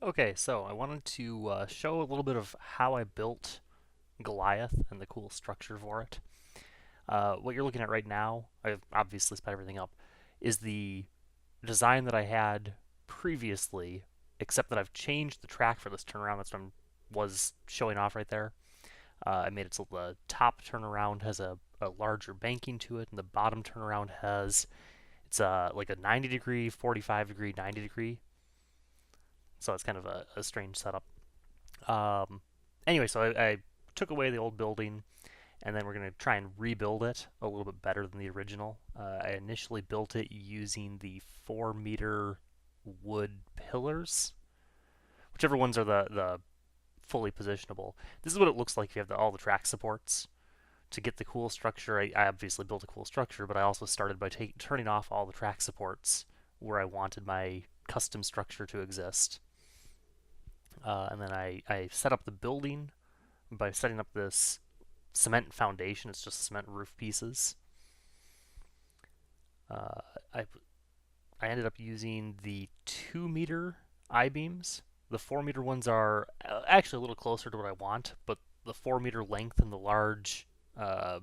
Okay, so I wanted to show a little bit of how I built Goliath and the cool structure for it. What you're looking at right now, I've obviously sped everything up, is the design that I had previously, except that I've changed the track for this turnaround. That's what I was showing off right there. I made it so the top turnaround has a larger banking to it, and the bottom turnaround has it's like a 90 degree, 45 degree, 90 degree. So it's kind of a strange setup. Um, anyway, so I took away the old building, and then we're going to try and rebuild it a little bit better than the original. I initially built it using the 4 meter wood pillars, whichever ones are the fully positionable. This is what it looks like if you have all the track supports. To get the cool structure, I obviously built a cool structure, but I also started by turning off all the track supports where I wanted my custom structure to exist. And then I set up the building by setting up this cement foundation. It's just cement roof pieces. Uh, I I ended up using the 2 meter I beams. The 4 meter ones are actually a little closer to what I want, but the 4 meter length and the large uh,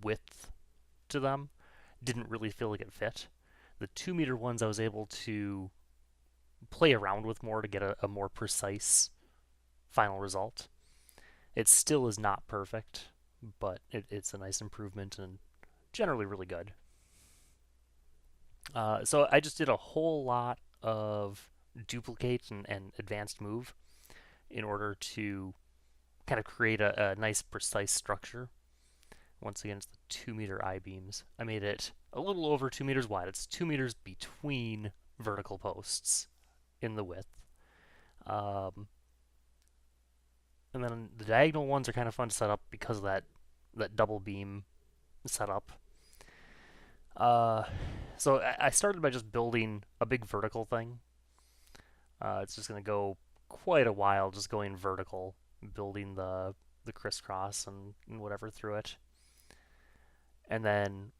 width to them didn't really feel like it fit. The 2 meter ones I was able to play around with more to get a more precise final result. It still is not perfect, but it's a nice improvement and generally really good. So I just did a whole lot of duplicate and advanced move in order to kind of create a nice precise structure. Once again, it's the 2 meter I beams. I made it a little over 2 meters wide. It's 2 meters between vertical posts in the width. Um, and then the diagonal ones are kind of fun to set up because of that double beam setup. Uh, so I started by just building a big vertical thing. It's just going to go quite a while just going vertical, building the crisscross and whatever through it. And then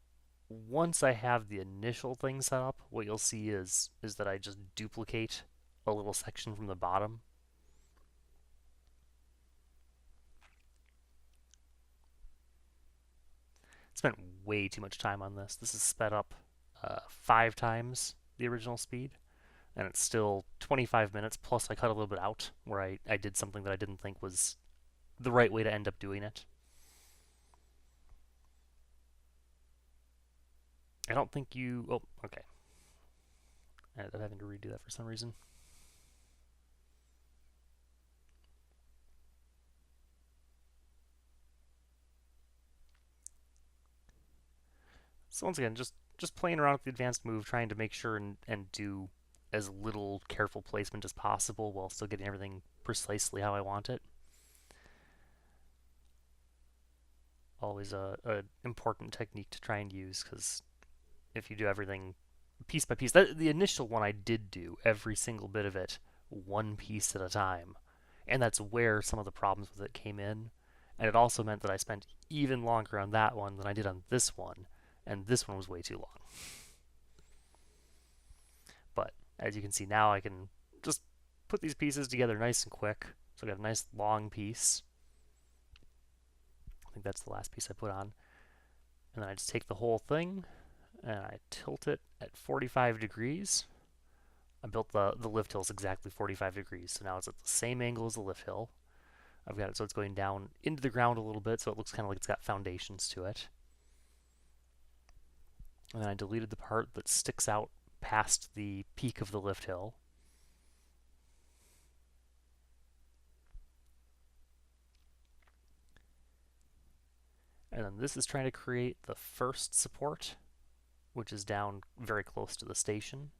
once I have the initial thing set up, what you'll see is that I just duplicate a little section from the bottom. Spent way too much time on this. This is sped up 5 times the original speed, and it's still 25 minutes. Plus, I cut a little bit out where I did something that I didn't think was the right way to end up doing it. I don't think you. Oh, okay. I'm having to redo that for some reason. So once again, just playing around with the advanced move, trying to make sure and do as little careful placement as possible while still getting everything precisely how I want it. Always a important technique to try and use because if you do everything piece by piece, the initial one I did do every single bit of it one piece at a time, and that's where some of the problems with it came in. And it also meant that I spent even longer on that one than I did on this one, and this one was way too long. But as you can see now, I can just put these pieces together nice and quick. So I got a nice long piece. I think that's the last piece I put on. And then I just take the whole thing and I tilt it at 45 degrees. I built the lift hills exactly 45 degrees, so now it's at the same angle as the lift hill. I've got it so it's going down into the ground a little bit, so it looks kind of like it's got foundations to it. And then I deleted the part that sticks out past the peak of the lift hill. And then this is trying to create the first support, which is down very close to the station.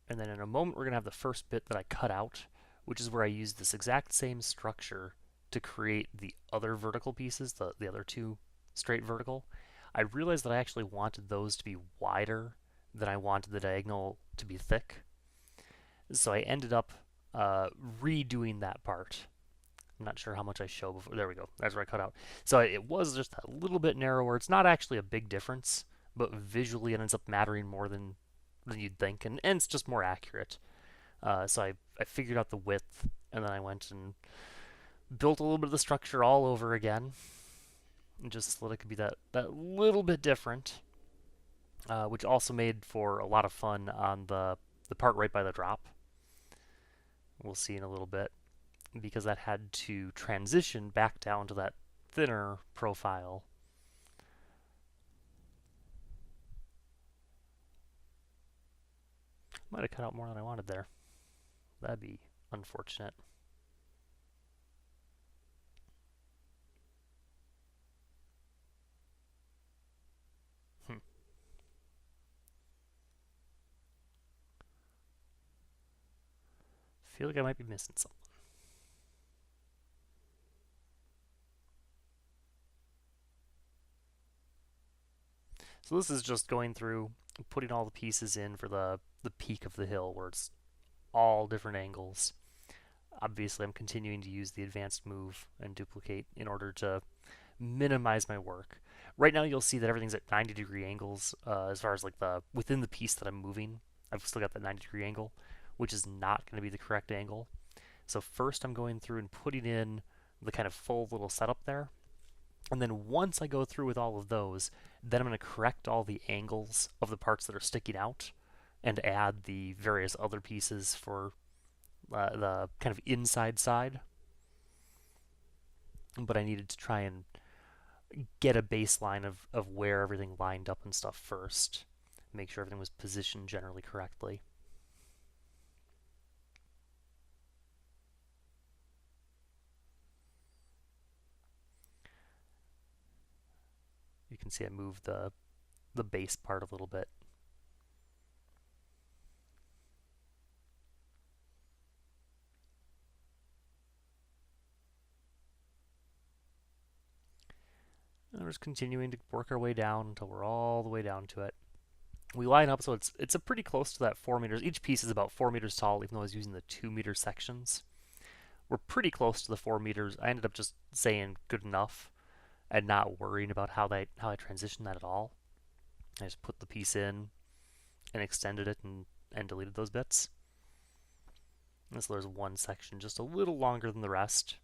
And then in a moment, we're going to have the first bit that I cut out, which is where I use this exact same structure to create the other vertical pieces, the other two straight vertical. I realized that I actually wanted those to be wider than I wanted the diagonal to be thick. So I ended up redoing that part. I'm not sure how much I show before. There we go. That's where I cut out. So it was just a little bit narrower. It's not actually a big difference, but visually it ends up mattering more than you'd think, and it's just more accurate. So I figured out the width, and then I went and built a little bit of the structure all over again, and just so that it could be that little bit different, which also made for a lot of fun on the part right by the drop. We'll see in a little bit, because that had to transition back down to that thinner profile. Might have cut out more than I wanted there. That'd be unfortunate. Hmm. Feel like I might be missing something. So this is just going through, putting all the pieces in for the peak of the hill, where it's all different angles. Obviously, I'm continuing to use the advanced move and duplicate in order to minimize my work. Right now, you'll see that everything's at 90-degree angles as far as like the within the piece that I'm moving. I've still got that 90-degree angle, which is not going to be the correct angle. So first, I'm going through and putting in the kind of full little setup there. And then once I go through with all of those, then I'm going to correct all the angles of the parts that are sticking out and add the various other pieces for the kind of inside side. But I needed to try and get a baseline of where everything lined up and stuff first. Make sure everything was positioned generally correctly. You can see I moved the base part a little bit. And we're just continuing to work our way down until we're all the way down to it. We line up so it's a pretty close to that 4 meters. Each piece is about 4 meters tall, even though I was using the 2-meter sections. We're pretty close to the 4 meters. I ended up just saying good enough and not worrying about how I transitioned that at all. I just put the piece in and extended it and deleted those bits. And so there's one section just a little longer than the rest.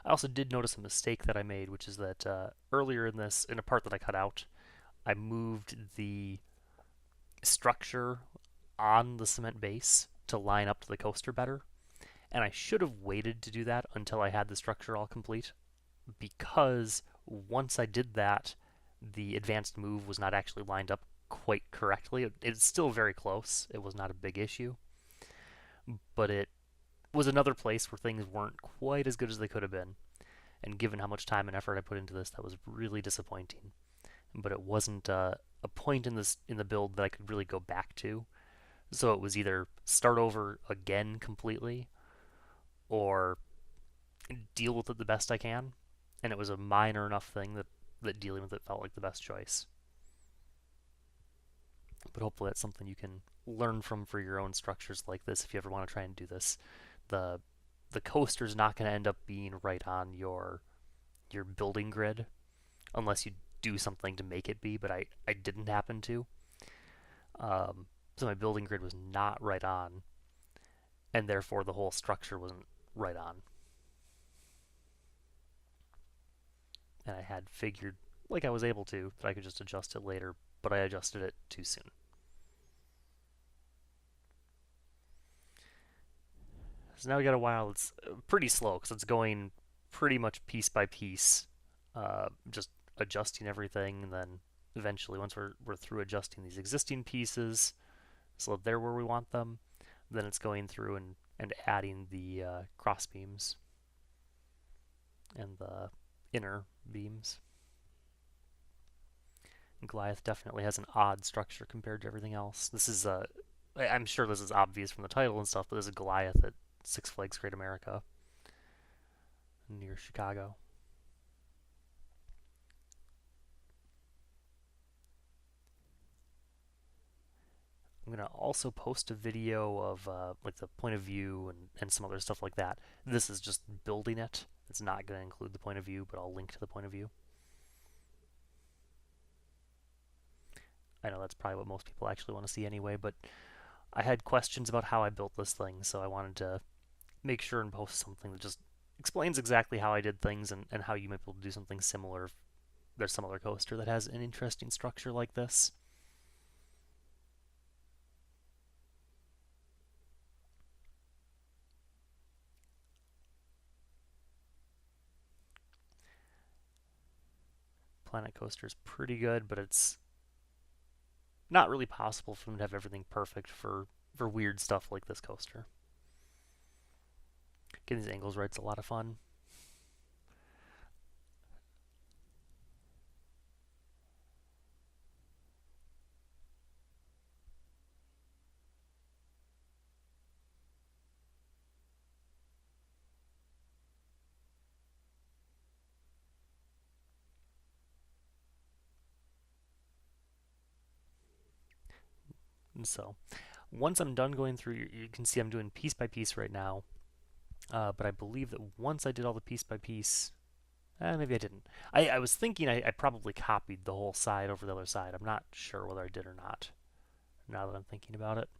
I also did notice a mistake that I made, which is that earlier in a part that I cut out, I moved the structure on the cement base to line up to the coaster better. And I should have waited to do that until I had the structure all complete, because once I did that, the advanced move was not actually lined up quite correctly. It's still very close. It was not a big issue. But it was another place where things weren't quite as good as they could have been. And given how much time and effort I put into this, that was really disappointing. But it wasn't a point in the build that I could really go back to. So it was either start over again completely, or deal with it the best I can. And it was a minor enough thing that dealing with it felt like the best choice. But hopefully that's something you can learn from for your own structures like this if you ever want to try and do this. The the coaster's not going to end up being right on your building grid unless you do something to make it be, but I didn't happen to. So my building grid was not right on, and therefore the whole structure wasn't right on. And I had figured, like I was able to, that I could just adjust it later, but I adjusted it too soon. So now we got a while. It's pretty slow because it's going pretty much piece by piece, just adjusting everything, and then eventually, once we're through adjusting these existing pieces so that they're where we want them, then it's going through and adding the cross beams and the inner beams. And Goliath definitely has an odd structure compared to everything else. This is I'm sure this is obvious from the title and stuff, but this is Goliath at Six Flags Great America near Chicago. I'm gonna also post a video of like the point of view and some other stuff like that. This is just building it. It's not gonna include the point of view, but I'll link to the point of view. I know that's probably what most people actually want to see anyway, but I had questions about how I built this thing, so I wanted to make sure and post something that just explains exactly how I did things and how you might be able to do something similar if there's some other coaster that has an interesting structure like this. Planet Coaster is pretty good, but it's not really possible for them to have everything perfect for weird stuff like this coaster. Getting these angles right is a lot of fun. And so once I'm done going through, you can see I'm doing piece by piece right now. But I believe that once I did all the piece by piece, maybe I didn't. I was thinking I probably copied the whole side over the other side. I'm not sure whether I did or not, now that I'm thinking about it.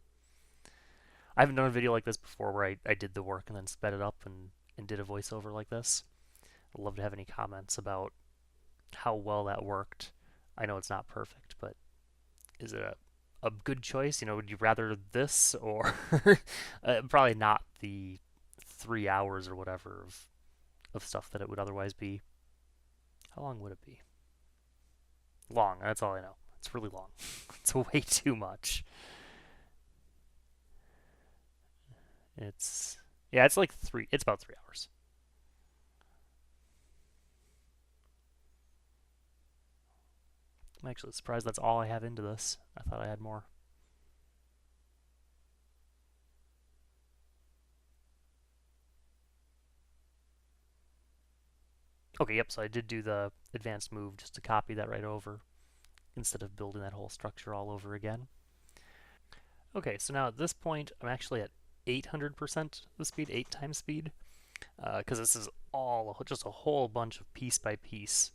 I haven't done a video like this before where I did the work and then sped it up and did a voiceover like this. I'd love to have any comments about how well that worked. I know it's not perfect, but is it a good choice? You know, would you rather this or probably not the 3 hours or whatever of stuff that it would otherwise be? How long would it be? Long, that's all I know. It's really long. It's way too much. It's yeah, it's like it's about 3 hours. I'm actually surprised that's all I have into this. I thought I had more. Okay, yep, so I did do the advanced move just to copy that right over instead of building that whole structure all over again. Okay, so now at this point, I'm actually at 800% the speed, 8 times speed, because this is all just a whole bunch of piece by piece,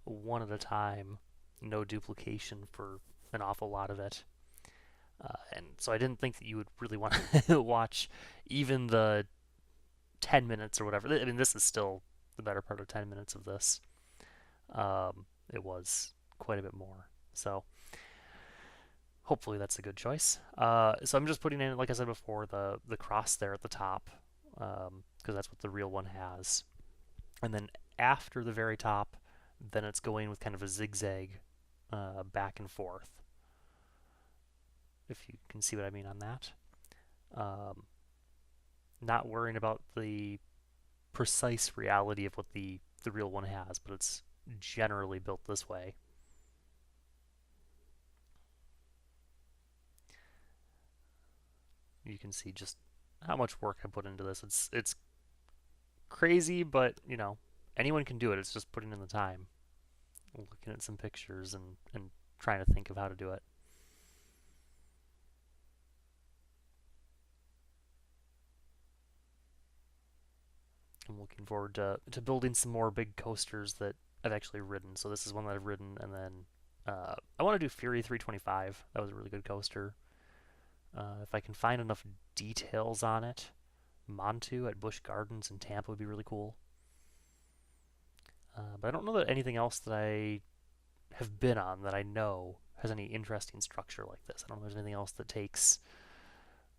one at a time, no duplication for an awful lot of it. And so I didn't think that you would really want to watch even the 10 minutes or whatever. I mean, this is still the better part of 10 minutes of this. It was quite a bit more. So hopefully that's a good choice. So I'm just putting in, like I said before, the cross there at the top, because that's what the real one has. And then after the very top, then it's going with kind of a zigzag back and forth, if you can see what I mean on that. Um, Not worrying about the precise reality of what the real one has, but it's generally built this way. You can see just how much work I put into this. It's crazy, but you know, anyone can do it. It's just putting in the time, looking at some pictures and trying to think of how to do it. I'm looking forward to building some more big coasters that I've actually ridden. So this is one that I've ridden, and then I want to do Fury 325. That was a really good coaster. If I can find enough details on it, Montu at Busch Gardens in Tampa would be really cool. But I don't know that anything else that I have been on that I know has any interesting structure like this. I don't know if there's anything else that takes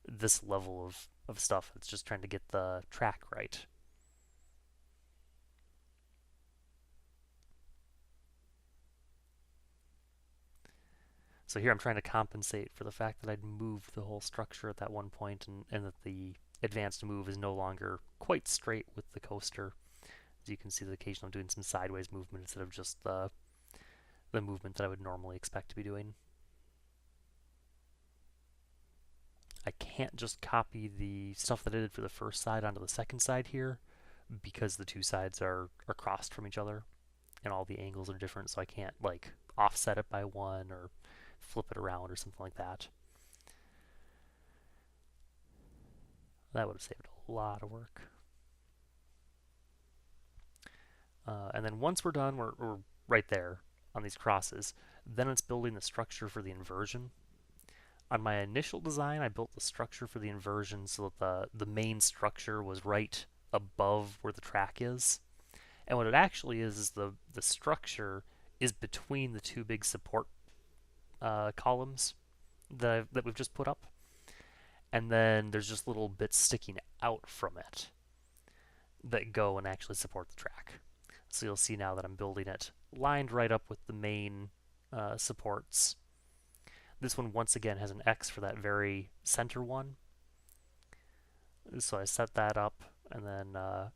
this level of stuff. It's just trying to get the track right. So here I'm trying to compensate for the fact that I'd moved the whole structure at that one point and that the advanced move is no longer quite straight with the coaster. As you can see, the occasionally I'm doing some sideways movement instead of just the movement that I would normally expect to be doing. I can't just copy the stuff that I did for the first side onto the second side here because the two sides are crossed from each other and all the angles are different, so I can't like offset it by one or flip it around or something like that. That would have saved a lot of work. And then once we're done, we're right there on these crosses. Then it's building the structure for the inversion. On my initial design, I built the structure for the inversion so that the main structure was right above where the track is. And what it actually is the structure is between the two big support columns that we've just put up. And then there's just little bits sticking out from it that go and actually support the track. So you'll see now that I'm building it lined right up with the main supports. This one, once again, has an X for that very center one. So I set that up, and then I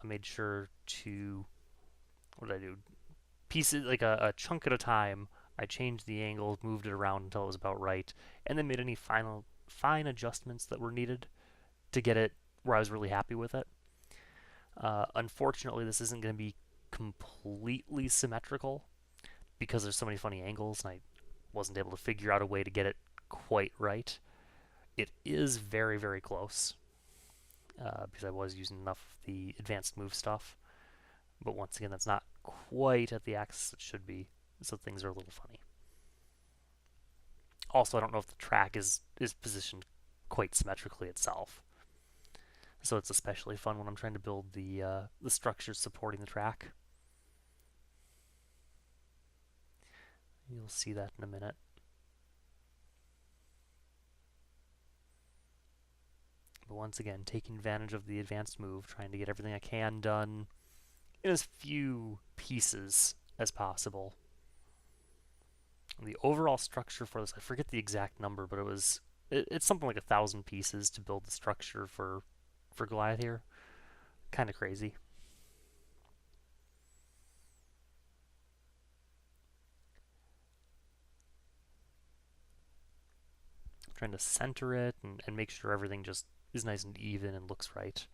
made sure to, what did I do? Pieces, like a chunk at a time, I changed the angle, moved it around until it was about right, and then made any fine adjustments that were needed to get it where I was really happy with it. Unfortunately, this isn't going to be completely symmetrical because there's so many funny angles, and I wasn't able to figure out a way to get it quite right. It is very, very close because I was using enough of the advanced move stuff. But once again, that's not quite at the axis it should be, so things are a little funny. Also, I don't know if the track is positioned quite symmetrically itself. So it's especially fun when I'm trying to build the structures supporting the track. You'll see that in a minute. But once again, taking advantage of the advanced move, trying to get everything I can done in as few pieces as possible. And the overall structure for this, I forget the exact number, but it's something like 1,000 pieces to build the structure for Goliath here. Kind of crazy. I'm trying to center it and make sure everything just is nice and even and looks right.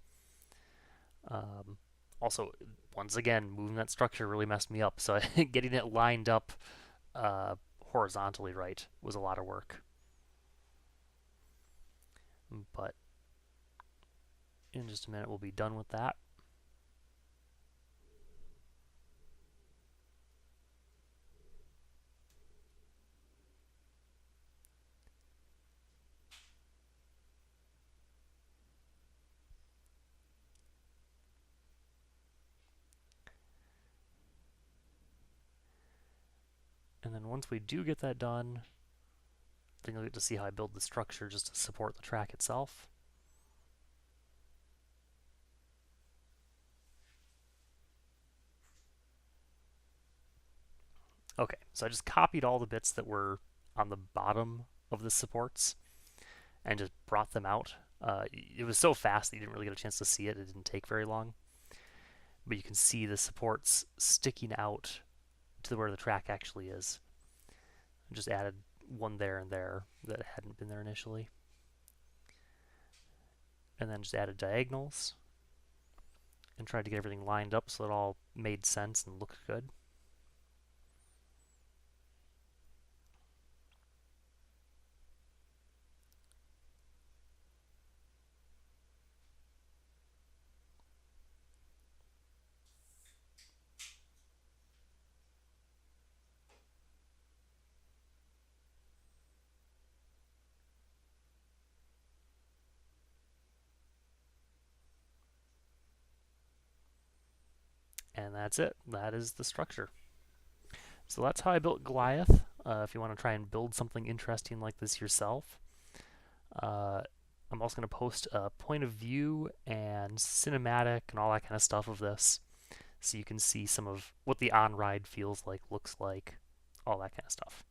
Also, once again, moving that structure really messed me up, so getting it lined up horizontally right was a lot of work. But in just a minute, we'll be done with that. And then once we do get that done, then you'll get to see how I build the structure just to support the track itself. Okay, so I just copied all the bits that were on the bottom of the supports and just brought them out. It was so fast that you didn't really get a chance to see it. It didn't take very long. But you can see the supports sticking out to where the track actually is. I just added one there and there that hadn't been there initially. And then just added diagonals and tried to get everything lined up so it all made sense and looked good. And that's it. That is the structure. So that's how I built Goliath. If you want to try and build something interesting like this yourself, I'm also going to post a point of view and cinematic and all that kind of stuff of this, so you can see some of what the on-ride feels like, looks like, all that kind of stuff.